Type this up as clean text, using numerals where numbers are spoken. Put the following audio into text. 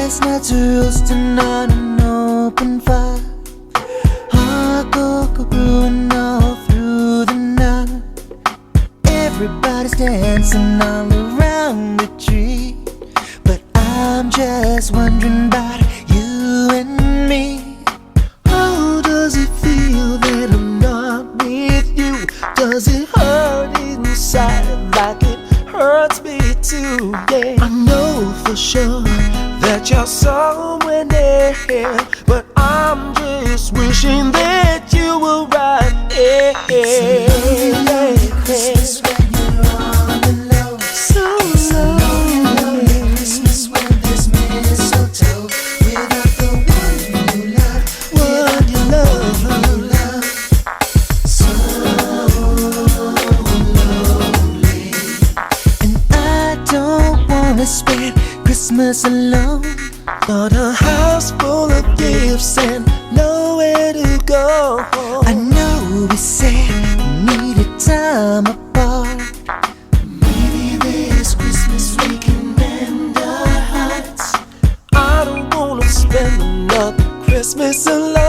chestnuts roasting on an open fire. Hot cocoa brewing all through the night. Everybody's dancing all around the tree, but I'm just wondering about you and me. How does it feel that I'm not with you? Does it hurt inside like it hurts me too? Yeah, I know for sure that you're somewhere near, but I'm just wishing that you were right here. Christmas when you're on the low, so lonely. Christmas when there's mistletoe without the one you love, one you love, so lonely. And I don't wanna spend Christmas alone, but a house full of gifts and nowhere to go. I know we said we needed time apart. Maybe this Christmas we can mend our hearts. I don't wanna spend another Christmas alone.